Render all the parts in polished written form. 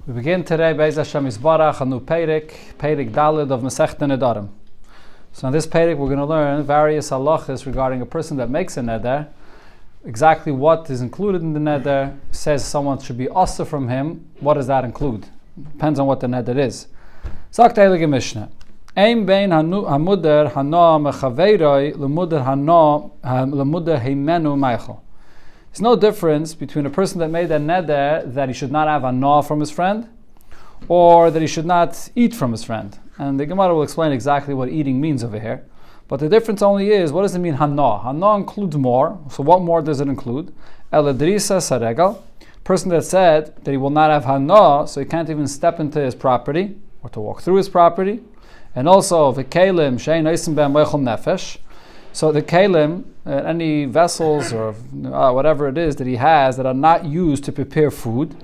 We begin today, Be'ez Hashem Yisbarach, a new Perek Daled of Masechta Nedarim. So in this Perek we're going to learn various halachas regarding a person that makes a neder, exactly what is included in the neder. Says someone should be asa from him. What does that include? Depends on what the neder is. Sagt Heilige Mishnah. Ein bein hamuder hana mechaveiroi lemuder hana lemuder heimenu meichel. There's no difference between a person that made a neder that he should not have hana from his friend, or that he should not eat from his friend. And the Gemara will explain exactly what eating means over here. But the difference only is, what does it mean hana? Hana includes more. So what more does it include? Eladrisa saregal. Person that said that he will not have hana, so he can't even step into his property or to walk through his property. And also v'kelim shein oisim be'em leichol nefesh. So the kelim, any vessels or whatever it is that he has that are not used to prepare food.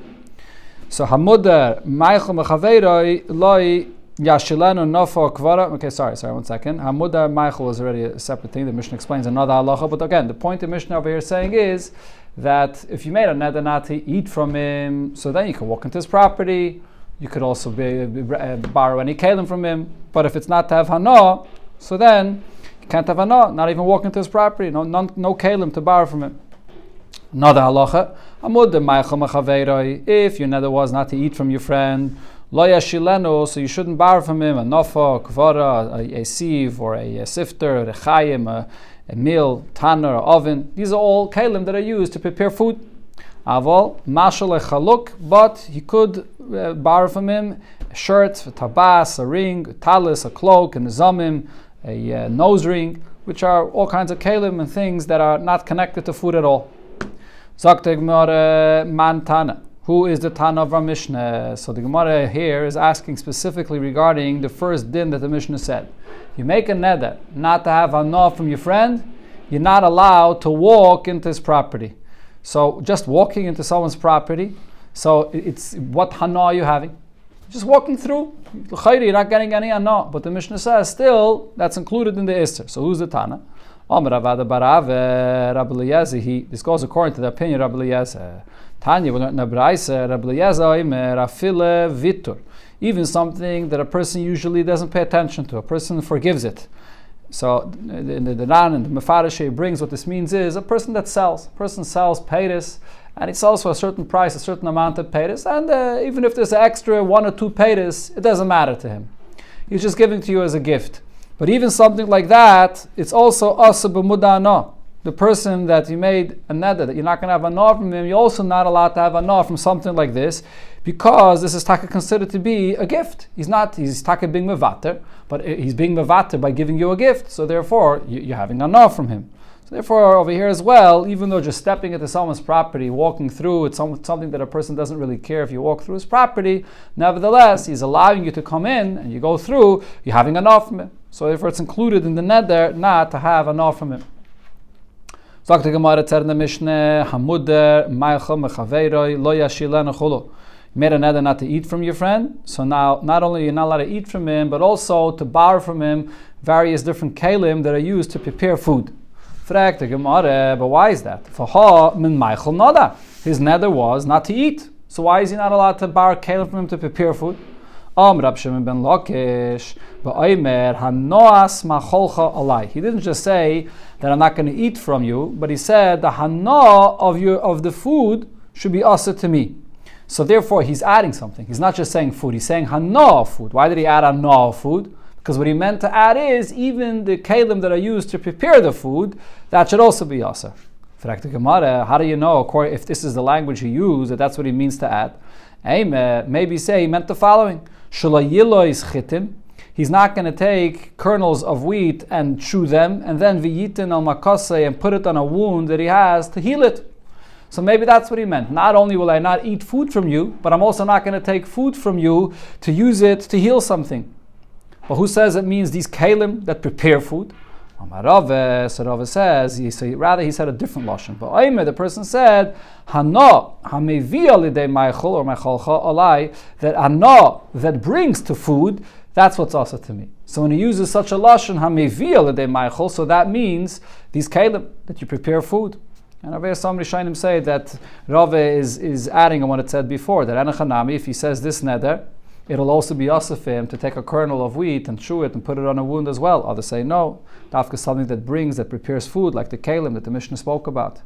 So hamuder meichel mechaveiroi loi yashilenu nofo kvara. Okay, sorry, 1 second. Hamuder meichel is already a separate thing. The Mishnah explains another halacha. But again, the point the Mishnah over here is saying is that if you made a neder not to eat from him, so then you can walk into his property. You could also borrow any kelim from him. But if it's not to have hana, so then you can't have hana, not even walk into his property, no kelim to borrow from him. Another halacha, if your neder was not to eat from your friend, lo yashilenu, so you shouldn't borrow from him a nofa, kvara, a sieve, or a sifter, a chayim, a mill, tanner, or oven. These are all kelim that are used to prepare food. Aval, mashal echaluk, but he could borrow from him a shirt, a tabas, a ring, a talis, a cloak, and a zamim, a nose ring, which are all kinds of kelim and things that are not connected to food at all. Zakte Gemara man Tana. Who is the Tana of our Mishnah? So the Gemara here is asking specifically regarding the first din that the Mishnah said. You make a neder not to have hana from your friend, you're not allowed to walk into his property. So just walking into someone's property, so it's what hana are you having? Just walking through, you're not getting any hana. But the Mishnah says still that's included in the Isser. So who's the Tana? This goes according to the opinion of Rabbi Eliezer. Tanya, we learned in the Braisa, Rabbi Eliezer afile vitur. Even something that a person usually doesn't pay attention to, a person forgives it. So in the Ran and the Mefarshei brings what this means is a person that sells. A person sells peiris, and he sells for a certain price, a certain amount of peiris, and even if there's an extra 1 or 2 peiris, it doesn't matter to him. He's just giving to you as a gift. But even something like that, it's also asa b'muda hana. The person that you made a neder, that you're not going to have hana from him, you're also not allowed to have hana from something like this, because this is taka considered to be a gift. He's taka being mevater, but he's being mevater by giving you a gift, so therefore you're having hana from him. So therefore over here as well, even though just stepping into someone's property, walking through, it's something that a person doesn't really care if you walk through his property, nevertheless he's allowing you to come in and you go through, you're having hana from him. So therefore it's included in the neder not to have hana from him. Sagt the Gemara in the Mishnah, hamuder meichel mechaveiroi lo yashilenu chulu. You made a neder not to eat from your friend, so now not only you're not allowed to eat from him, but also to borrow from him various different kelim that are used to prepare food. Frag the Gemara, but why is that? For ha min meichel nada. His neder was not to eat, so why is he not allowed to borrow kelim from him to prepare food? Rab Shimon ben Lakish, ba'omer hanoas macholcha alai. He didn't just say that I'm not going to eat from you, but he said the hana of the food should be asa to me. So therefore he's adding something. He's not just saying food, he's saying hana of food. Why did he add hana of food? Because what he meant to add is even the kelim that are used to prepare the food, that should also be asa. How do you know, if this is the language he used, that that's what he means to add? Maybe say he meant the following. He's not going to take kernels of wheat and chew them, and then viyitin al makase and put it on a wound that he has to heal it. So maybe that's what he meant. Not only will I not eat food from you, but I'm also not going to take food from you to use it to heal something. But who says it means these kalim that prepare food? Rava says, rather he said a different lashon. But the person said, hana hamevia lidei meichel or meicholcha alai, that hana that brings to food, that's what's also to me. So when he uses such a lashon hamevia lidei meichel, so that means these kalim that you prepare food. And some Rishonim say that Rava is adding on what it said before, that Anachanami, if he says this neder, it'll also be also for him to take a kernel of wheat and chew it and put it on a wound as well. Others say no. Dafka is something that prepares food, like the kalim that the Mishnah spoke about.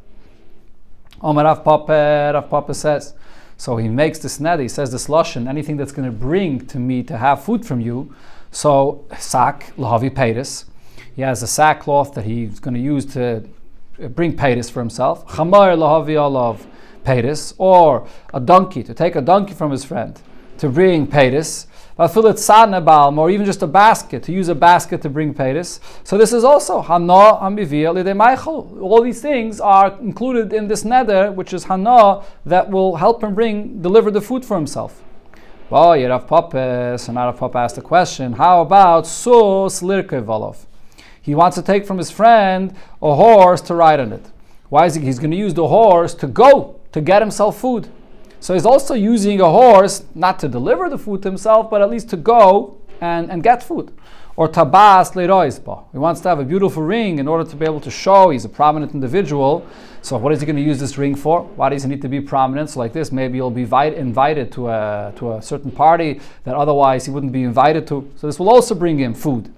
Omar Rav Papa says, so he makes this neder, he says this lashon, anything that's going to bring to me to have food from you. So, sak, lahavi peiris. He has a sackcloth that he's going to use to bring peiris for himself. Chamar lahavi alav peiris. Or a donkey, to take a donkey from his friend to bring peiris. Or even just a basket, to use a basket to bring peiris. So this is also hana amivia lidemaichel. All these things are included in this neder, which is hana, that will help him deliver the food for himself. So now Rav Papa asked the question, how about sus lirkevalov? He wants to take from his friend a horse to ride on it. Why is he? He's going to use the horse to go, to get himself food. So he's also using a horse, not to deliver the food to himself, but at least to go and get food. Or tabas leiroisba. He wants to have a beautiful ring in order to be able to show he's a prominent individual. So what is he going to use this ring for? Why does he need to be prominent? So like this, maybe he'll be invited to a certain party that otherwise he wouldn't be invited to. So this will also bring him food.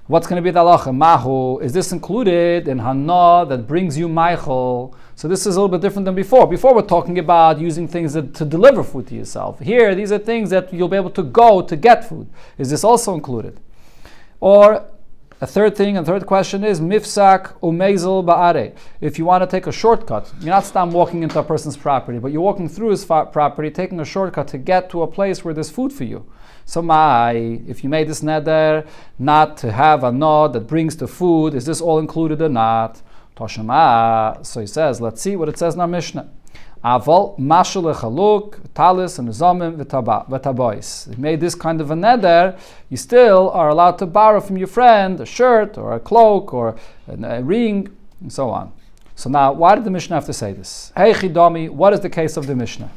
What's going to be the halacha? Mahu, is this included in hana that brings you meichel? So this is a little bit different than before. Before we're talking about using things to deliver food to yourself. Here, these are things that you'll be able to go to get food. Is this also included? Or a third question is mifsak umezel ba'are. If you want to take a shortcut, you're not walking into a person's property, but you're walking through his property, taking a shortcut to get to a place where there's food for you. So if you made this neder not to have a nod that brings the food, is this all included or not? Toshama. So he says, let's see what it says in our Mishnah. Aval mashal lechaluk talis and zomim v'tabois. If you made this kind of a neder, you still are allowed to borrow from your friend a shirt or a cloak or a ring and so on. So now, why did the Mishnah have to say this? Hey Chidami, what is the case of the Mishnah?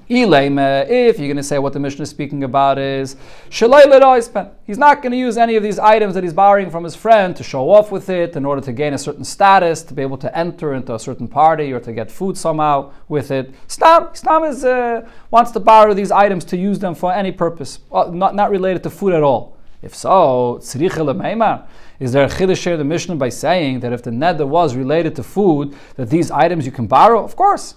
If you're going to say what the Mishnah is speaking about is he's not going to use any of these items that he's borrowing from his friend to show off with it in order to gain a certain status, to be able to enter into a certain party or to get food somehow with it. Stam wants to borrow these items to use them for any purpose, not related to food at all. If so, is there a chiddush here in the Mishnah by saying that if the neder was related to food, that these items you can borrow? Of course.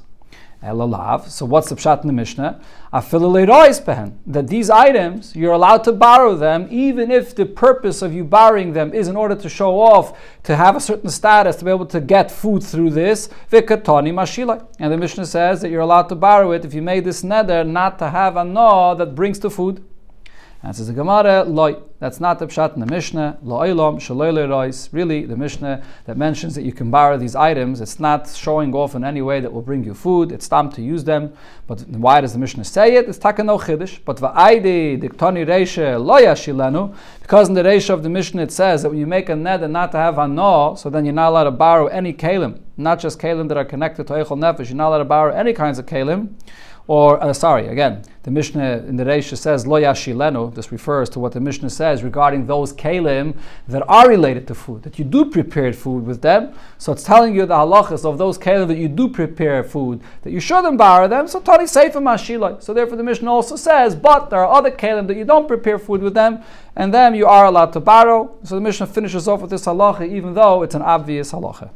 So what's the pshat in the Mishnah? That these items, you're allowed to borrow them even if the purpose of you borrowing them is in order to show off, to have a certain status, to be able to get food through this. And the Mishnah says that you're allowed to borrow it if you made this neder not to have a no that brings the food. And says the Gemara, loy. That's not the pshat in the Mishnah. Lo'olam shaloi le'rois. Really, the Mishnah that mentions that you can borrow these items, it's not showing off in any way that will bring you food. It's time to use them. But why does the Mishnah say it? It's taka no chiddush. But va'aydi diktoni reisha lo yashilenu. Because in the reisha of the Mishnah it says that when you make a neder not to have a no, so then you're not allowed to borrow any kalim, not just kalim that are connected to eichel nefesh. You're not allowed to borrow any kinds of kalim. Or, the Mishnah in the Reisha says, Lo yashilenu. This refers to what the Mishnah says regarding those kalim that are related to food, that you do prepare food with them. So it's telling you the halachas of those kalim that you do prepare food, that you shouldn't borrow them. So Tani Seifim Ashilai. So therefore the Mishnah also says, but there are other kalim that you don't prepare food with them, and them you are allowed to borrow. So the Mishnah finishes off with this halacha, even though it's an obvious halacha.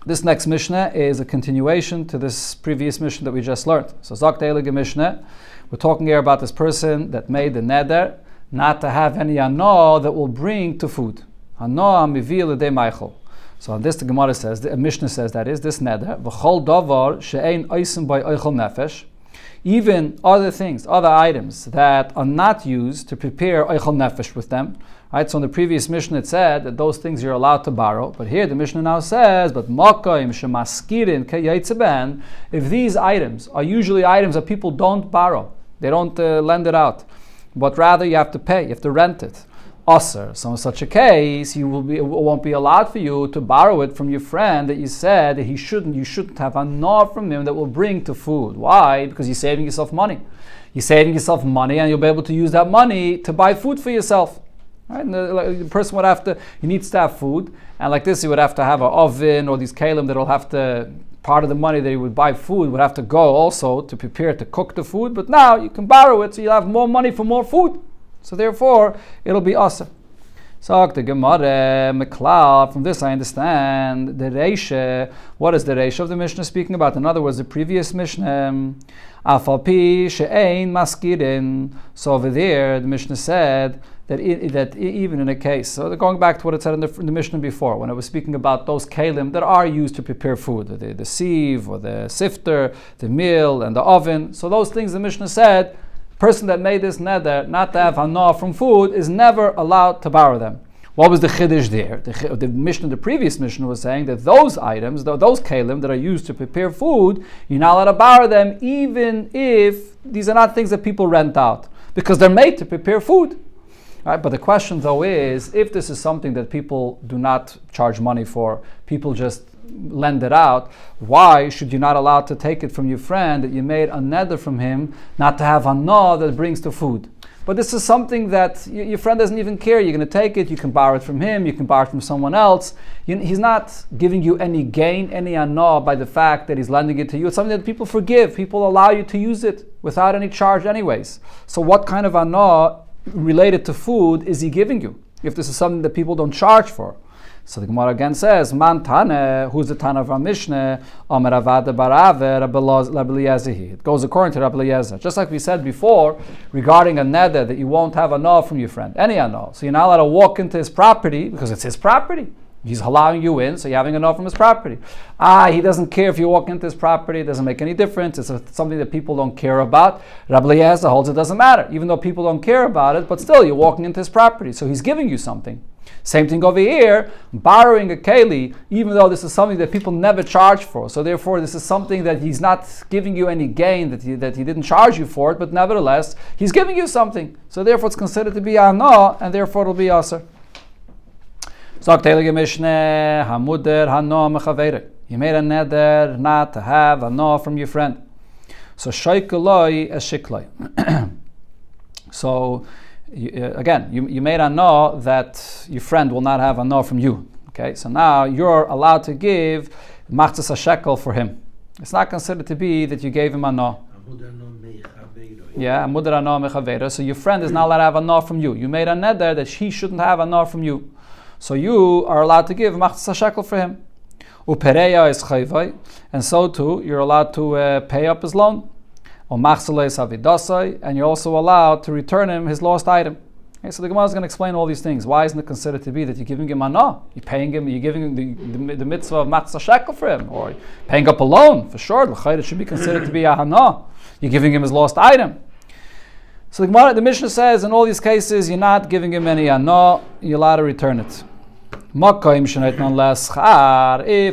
This next Mishnah is a continuation to this previous Mishnah that we just learned. So Zok Teilige Mishnah, we're talking here about this person that made the neder not to have any ano that will bring to food. Ano amivil l'dei meichel. So on this the Gemara says, the Mishnah says that is this neder, v'chol davar she'ein oisim by oichel nefesh, even other things, other items that are not used to prepare oichel nefesh with them. Right, so in the previous Mishnah it said that those things you're allowed to borrow, but here the Mishnah now says, but makaim shemaskirin keyatzeben, if these items are usually items that people don't borrow, they don't lend it out, but rather you have to pay, you have to rent it. Aser. So in such a case, it won't be allowed for you to borrow it from your friend that you said that you shouldn't have a nod from him that will bring to food. Why? Because you're saving yourself money. You're saving yourself money and you'll be able to use that money to buy food for yourself. Right? And the person would have to, he needs to have food, and like this, he would have to have an oven or these kalim that'll have to, part of the money that he would buy food would have to go also to prepare to cook the food, but now you can borrow it, so you'll have more money for more food. So therefore, it'll be awesome. So the Gemara Meklal, from this I understand the Reisha. What is the Reisha of the Mishnah speaking about? In other words, the previous Mishnah, Afalpi she'ein maskirin. So over there, the Mishnah said that even in a case, so going back to what it said in the Mishnah before, when it was speaking about those kalim that are used to prepare food, the sieve or the sifter, the mill and the oven. So those things the Mishnah said, person that made this neder not to have hana from food is never allowed to borrow them. What was the chiddush there? The previous Mishnah was saying that those items, those kalim that are used to prepare food, you're not allowed to borrow them even if these are not things that people rent out, because they're made to prepare food. Right? But the question though is, if this is something that people do not charge money for, people just lend it out, why should you not allow to take it from your friend that you made a neder from him not to have hana that brings to food? But this is something that your friend doesn't even care. You're going to take it, you can borrow it from him, you can borrow it from someone else. He's not giving you any gain, any hana by the fact that he's lending it to you. It's something that people forgive. People allow you to use it without any charge anyways. So what kind of hana related to food is he giving you, if this is something that people don't charge for? So the Gemara again says, Man Tane, who's the Tana of our Mishnah? Omer Avada Barave, Rabbi Eliezer. It goes according to Rabbi Eliezer. Just like we said before, regarding a neder, that you won't have a no from your friend, any no. So you're not allowed to walk into his property, because it's his property. He's allowing you in, so you're having a no from his property. He doesn't care if you walk into his property, it doesn't make any difference. It's something that people don't care about. Rabbi Eliezer holds it doesn't matter, even though people don't care about it, but still you're walking into his property, so he's giving you something. Same thing over here, borrowing a keli, even though this is something that people never charge for. So therefore, this is something that he's not giving you any gain, that he didn't charge you for it, but nevertheless, he's giving you something. So therefore, it's considered to be ana, and therefore it'll be aser. So you made a neder not to have hana from your friend. So shaykaloi es shikloi. So again, you made a no that your friend will not have a no from you. Okay, so now you're allowed to give machzas a shekel for him. It's not considered to be that you gave him a no. Yeah, amudar no mechavera. So your friend is not allowed to have a no from you. You made a neder that he shouldn't have a no from you. So you are allowed to give machzas a shekel for him. Upereya is chayvai, and so too you're allowed to pay up his loan. And you're also allowed to return him his lost item. Okay, so the Gemara is going to explain all these things. Why isn't it considered to be that you're giving him hana? You're paying him, you're giving him the mitzvah of machzas shekel for him, or paying up a loan for sure. It should be considered to be a hana. You're giving him his lost item. So the Gemara, the Mishnah says in all these cases, you're not giving him any hana. You're allowed to return it. If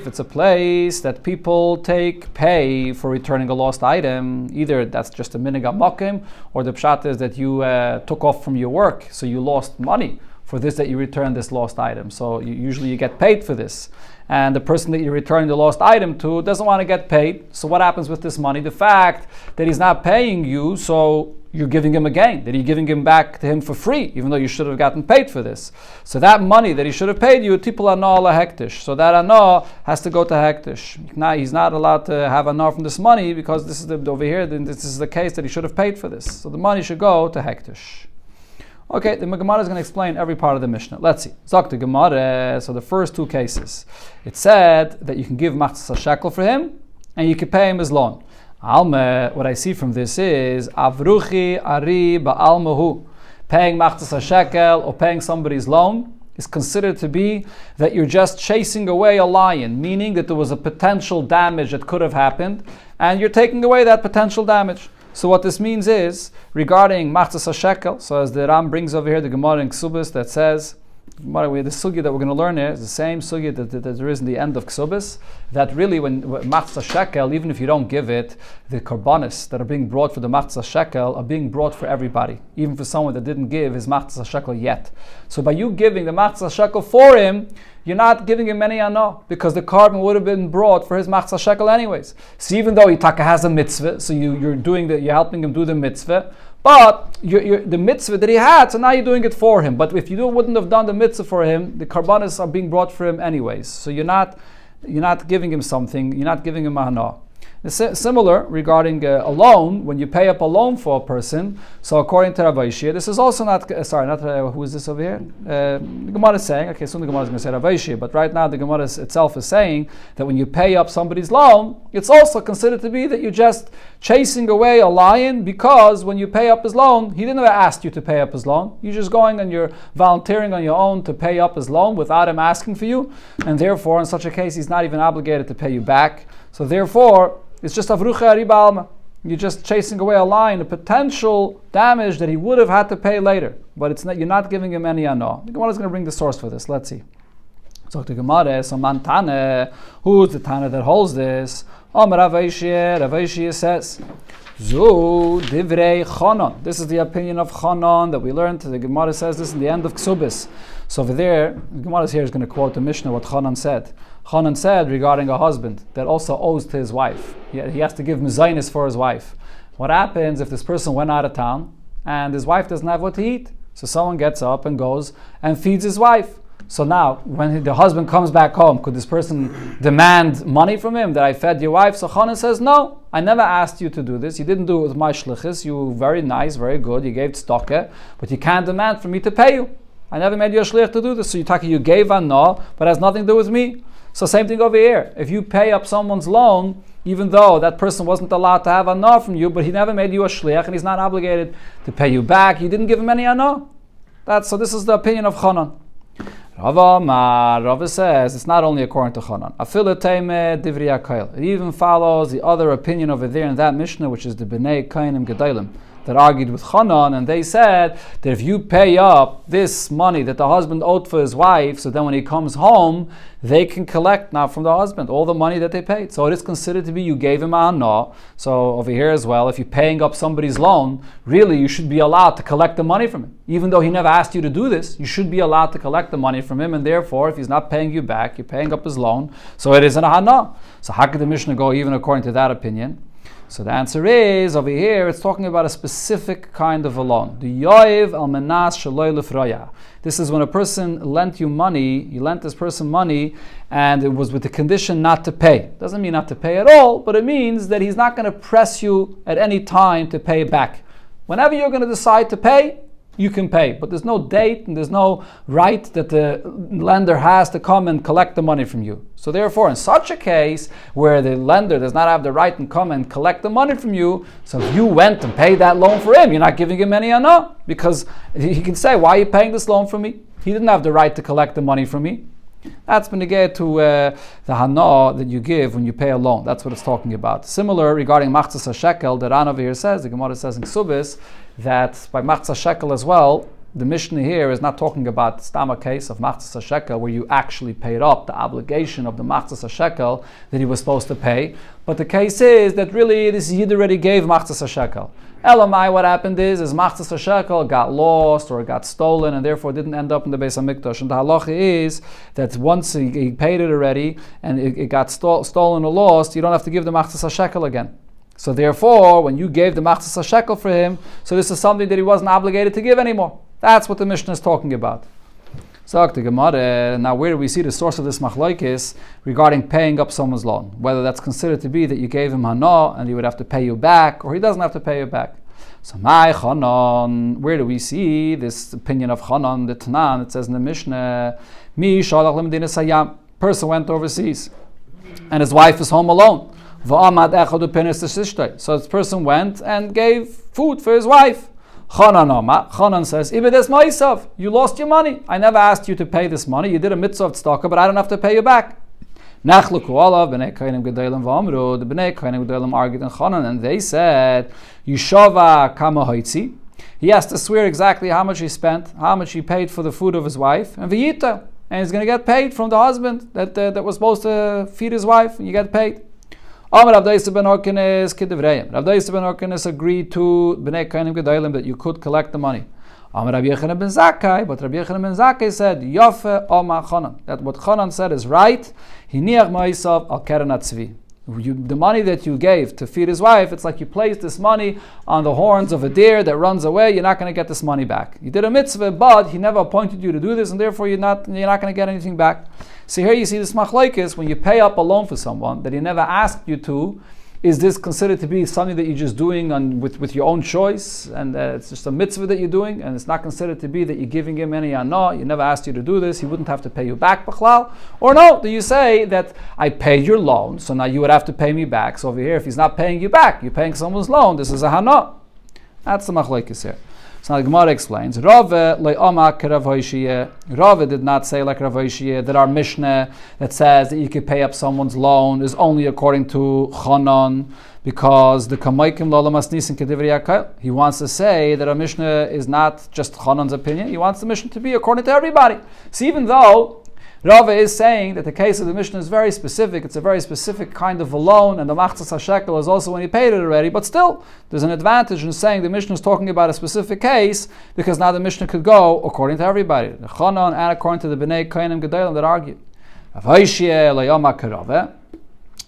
it's a place that people take pay for returning a lost item, either that's just a minig makim, or the pshat is that you took off from your work, so you lost money for this, that you returned this lost item. So usually you get paid for this. And the person that you're returning the lost item to doesn't want to get paid. So what happens with this money? The fact that he's not paying you, so you're giving him a gain, that you're giving him back to him for free, even though you should have gotten paid for this. So that money that he should have paid you, tipul anah la hektish. So that anah has to go to hektish. Now he's not allowed to have anah from this money, because this is over here, this is the case that he should have paid for this. So the money should go to hektish. Okay, the Gemara is going to explain every part of the Mishnah. Let's see. Zok the Gemara. So the first two cases, it said that you can give machzas shekel for him, and you can pay him his loan. Alma, what I see from this is avruchi ari ba'almahu. Paying machzas shekel or paying somebody's loan is considered to be that you're just chasing away a lion, meaning that there was a potential damage that could have happened, and you're taking away that potential damage. So what this means is, regarding machzas shekel, so as the Ram brings over here, the Gemara in Ksubis that says, the sugya that we're going to learn here is the same sugya that there is in the end of Ksubis, that really when machzas shekel, even if you don't give it, the korbanos that are being brought for the machzas shekel are being brought for everybody, even for someone that didn't give his machzas shekel yet. So by you giving the machzas shekel for him, you're not giving him any anah, because the carbon would have been brought for his machzas shekel anyways. So even though he has a mitzvah, so you're helping him do the mitzvah, But the mitzvah that he had, so now you're doing it for him. But if you wouldn't have done the mitzvah for him, the karbanos are being brought for him anyways. So you're not giving him something, you're not giving him a hana. Similar regarding a loan, when you pay up a loan for a person, so according to Rav Aishia, this is also not, who is this over here? The Gemara is saying, okay, soon the Gemara is going to say Rav Aishia, but right now the Gemara itself is saying that when you pay up somebody's loan, it's also considered to be that you're just chasing away a lion, because when you pay up his loan, he didn't ask you to pay up his loan. You're just going and you're volunteering on your own to pay up his loan without him asking for you, and therefore in such a case he's not even obligated to pay you back. So therefore, it's just avrucha riba alma. You're just chasing away a lion, a potential damage that he would have had to pay later. But it's not, you're not giving him any ano. The Gemara is going to bring the source for this. Let's see. So the Gemara, so man tane, who's the tane that holds this? Rav Aishia says, Zu divrei Chanan. This is the opinion of Chanan that we learned. The Gemara says this in the end of Ksubis. So over there, the Gemara here is going to quote the Mishnah what Chanan said. Chanan said regarding a husband that also owes to his wife. He has to give mezainis for his wife. What happens if this person went out of town and his wife doesn't have what to eat? So someone gets up and goes and feeds his wife. So now, when the husband comes back home, could this person demand money from him that I fed your wife? So Chanan says, no, I never asked you to do this. You didn't do it with my shlichus. You were very nice, very good. You gave tzedakah, but you can't demand for me to pay you. I never made you a shlich to do this. So you gave a no, but it has nothing to do with me. So same thing over here. If you pay up someone's loan, even though that person wasn't allowed to have a no from you, but he never made you a shlich and he's not obligated to pay you back, you didn't give him any a no. So this is the opinion of Chanan. Rava says it's not only according to Chanan. It even follows the other opinion over there in that Mishnah, which is the Bnei Kainim Gedalim, that argued with Chanan, and they said that if you pay up this money that the husband owed for his wife, so then when he comes home, they can collect now from the husband all the money that they paid. So it is considered to be you gave him a no. So over here as well, if you're paying up somebody's loan, really you should be allowed to collect the money from him. Even though he never asked you to do this, you should be allowed to collect the money from him, and therefore if he's not paying you back, you're paying up his loan, so it is an hana. So how could the Mishnah go even according to that opinion? So the answer is, over here, it's talking about a specific kind of a loan. The yoiv al menas shaloi lefroya. This is when a person lent you money, you lent this person money, and it was with the condition not to pay. Doesn't mean not to pay at all, but it means that he's not going to press you at any time to pay back. Whenever you're going to decide to pay, you can pay, but there's no date and there's no right that the lender has to come and collect the money from you. So therefore, in such a case where the lender does not have the right to come and collect the money from you, so if you went and paid that loan for him, you're not giving him any hana, because he can say, why are you paying this loan for me? He didn't have the right to collect the money from me. That's beneged to the hana that you give when you pay a loan. That's what it's talking about. Similar regarding machzas hashekel, that Ran over here says, the Gemara says in Ksubis, that by machzas shekel as well, the Mishnah here is not talking about the stama case of machzas shekel where you actually paid up the obligation of the machzas shekel that he was supposed to pay, but the case is that really this Yid already gave machzas shekel. Elamai, what happened is machzas shekel got lost or got stolen and therefore didn't end up in the Beis HaMikdash. And the halacha is that once he paid it already and it got stolen or lost, you don't have to give the machzas shekel again. So therefore, when you gave the machzas shekel for him, so this is something that he wasn't obligated to give anymore. That's what the Mishnah is talking about. So the Gemara, now where do we see the source of this machlokes regarding paying up someone's loan? Whether that's considered to be that you gave him hana and he would have to pay you back, or he doesn't have to pay you back. So my Chanan, where do we see this opinion of Chanan, the Tanan? It says in the Mishnah, Mi shalach lemedina sayam. Person went overseas, and his wife is home alone. So this person went and gave food for his wife. Chanan says, you lost your money. I never asked you to pay this money. You did a mitzvah of tzedakah, but I don't have to pay you back. The Bnei Kainim Gedalim argued in Chanan, and they said, Yishava kama hoitzi. He has to swear exactly how much he spent, how much he paid for the food of his wife, and v'yita, and he's going to get paid from the husband that was supposed to feed his wife, and you get paid. Rav Daisa ben Orkenes kidivreim. Rav Daisa ben Orkenes agreed to Bnei Kainim Gedalim that you could collect the money. Rabbi Yochanan ben Zakkai, but Rabbi Yochanan ben Zakkai said, Yafe Oma Chanan. That what Chanan said is right. Hiniach ma'isav al keren atzvi. The money that you gave to feed his wife, it's like you placed this money on the horns of a deer that runs away. You're not going to get this money back. You did a mitzvah, but he never appointed you to do this, and therefore you're not going to get anything back. So here you see this machlokes, when you pay up a loan for someone that he never asked you to, is this considered to be something that you're just doing with your own choice, and it's just a mitzvah that you're doing, and it's not considered to be that you're giving him any anah, he never asked you to do this, he wouldn't have to pay you back, b'chlal? Or no, do you say that I paid your loan, so now you would have to pay me back? So over here, if he's not paying you back, you're paying someone's loan, this is a hana. That's the machlokes here. So now the Gemara explains, Rave le'omak Rav Hoshiyeh. Rave did not say like Rav Hoshiyeh that our Mishnah that says that you could pay up someone's loan is only according to Chanan, because the Kamaikim Lola Masnisin Kedivri Yakal. He wants to say that our Mishnah is not just Chanan's opinion, he wants the Mishnah to be according to everybody. So even though Rava is saying that the case of the Mishnah is very specific, it's a very specific kind of a loan, and the machzas hashekel is also when he paid it already, but still, there's an advantage in saying the Mishnah is talking about a specific case, because now the Mishnah could go according to everybody, the Chanan and according to the Bnei Kohanim Gedolim that argue. Rav Hoshiyeh le'omak Rava.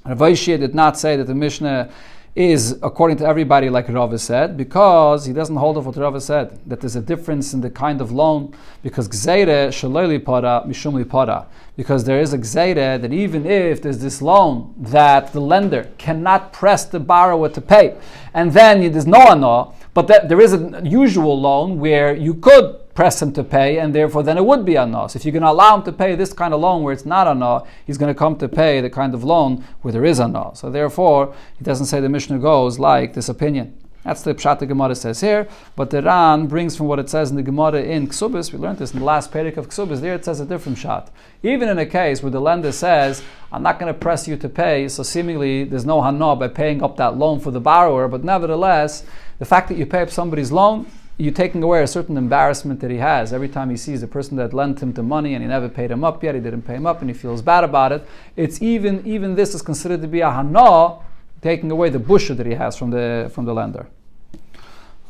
Rav Hoshiyeh did not say that the Mishnah is according to everybody like Rava said, because he doesn't hold of what Rava said, that there's a difference in the kind of loan, because gzeire shaloi para mishum li para, because there is a gzeire that even if there's this loan that the lender cannot press the borrower to pay, and then there's no anah, but there is a usual loan where you could press him to pay, and therefore then it would be anah. So if you're going to allow him to pay this kind of loan where it's not anah, he's going to come to pay the kind of loan where there is anah. So therefore, he doesn't say the Mishnah goes like this opinion. That's the pshat the Gemara says here, but the Ran brings from what it says in the Gemara in Ksubis. We learned this in the last perek of Ksubis. There it says a different pshat. Even in a case where the lender says, I'm not going to press you to pay, so seemingly there's no hana by paying up that loan for the borrower, but nevertheless, the fact that you pay up somebody's loan, you're taking away a certain embarrassment that he has every time he sees a person that lent him the money and he never paid him up yet, he didn't pay him up and he feels bad about it. It's even this is considered to be a hana, taking away the busha that he has from the lender.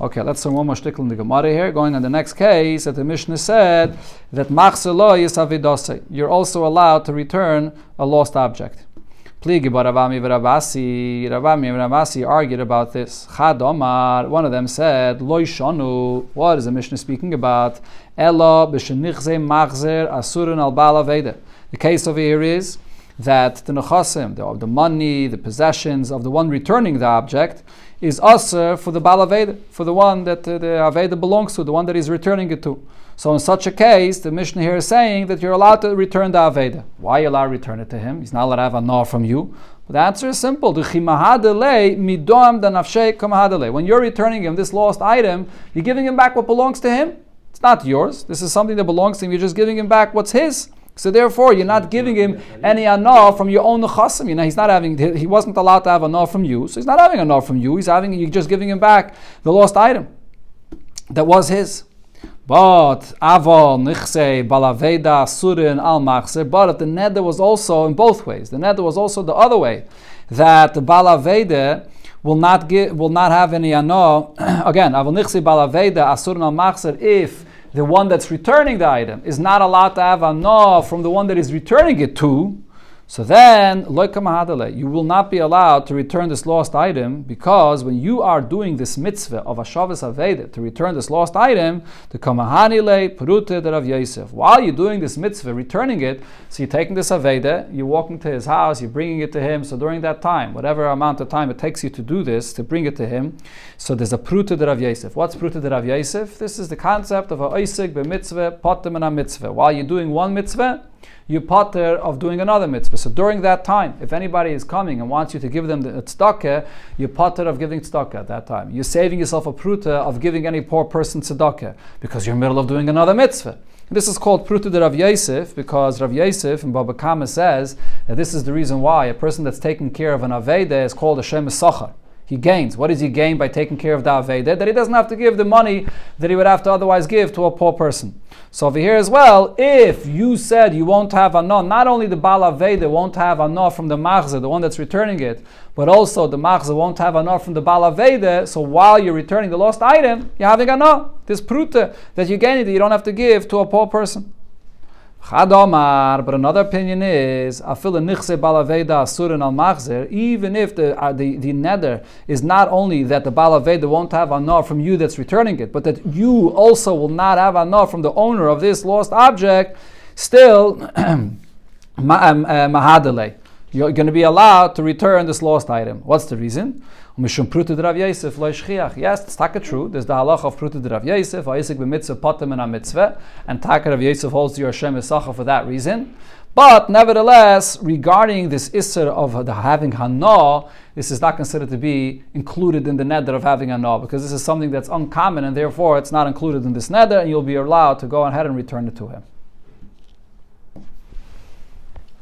Okay, let's learn one more shtickle in the Gemara here. Going on the next case, that the Mishnah said that machzelo is avidose. You're also allowed to return a lost object. Pligi Ravami and Ravasi argued about this. Chad Omar, one of them said, Lo shanu. What is the Mishnah speaking about? Elo b'shenichze machzer asurun al bala veda. The case over here is that the nechasim, the money, the possessions of the one returning the object, is asur for the bala veda, for the one that the aveda belongs to, the one that he's returning it to. So in such a case, the Mishnah here is saying that you're allowed to return the Aveda. Why are you allowed to return it to him? He's not allowed to have a nar from you. But the answer is simple. When you're returning him this lost item, you're giving him back what belongs to him. It's not yours. This is something that belongs to him. You're just giving him back what's his. So therefore, you're not giving him any anar from your own nechasim. He's not having. He wasn't allowed to have a nar from you, so he's not having a nar from you. You're just giving him back the lost item that was his. But aval nichse balaveda surin al machzer. But if the neder was also in both ways, the neder was also the other way, that the balaveda will not have any ano. Again, aval nichse balaveda asurin al machzer. If the one that's returning the item is not allowed to have ano from the one that is returning it to, so then, you will not be allowed to return this lost item, because when you are doing this mitzvah of Hashavas Aveda, to return this lost item, the Kamahanile Perute de Rav Yosef. While you're doing this mitzvah, returning it, so you're taking this Aveda, you're walking to his house, you're bringing it to him, so during that time, whatever amount of time it takes you to do this, to bring it to him, so there's a Perute de Rav Yosef. What's Perute de Rav Yosef? This is the concept of a Oisig be-mitzvah, potem and a mitzvah. While you're doing one mitzvah, you pater of doing another mitzvah. So during that time, if anybody is coming and wants you to give them the tzedakah, you pater of giving tzedakah at that time. You're saving yourself a pruta of giving any poor person tzedakah, because you're in the middle of doing another mitzvah. And this is called pruta de Rav Yosef, because Rav Yosef in Baba Kama says that this is the reason why a person that's taking care of an aveda is called a shem esachar. He gains. What does he gain by taking care of the aveda? That he doesn't have to give the money that he would have to otherwise give to a poor person. So over here as well, if you said you won't have anah, not only the Baal Aveda won't have anah from the machzor, the one that's returning it, but also the machzor won't have anah from the Baal Aveda, so while you're returning the lost item, you're having anah, this pruta that you gained that you don't have to give to a poor person. Chadomar, but another opinion is even if the neder is not only that the balaveda won't have anah from you that's returning it, but that you also will not have anah from the owner of this lost object, still mahadale. You're going to be allowed to return this lost item. What's the reason? Yes, it's true. There's the halacha of pruta de Rav Yosef, ha'isik b'mitzvah potem and mitzvah, and taka Rav Yosef holds your Hashem Yisachar for that reason. But nevertheless, regarding this isser of the having hana, this is not considered to be included in the neder of having hana, because this is something that's uncommon, and therefore it's not included in this neder, and you'll be allowed to go ahead and return it to him.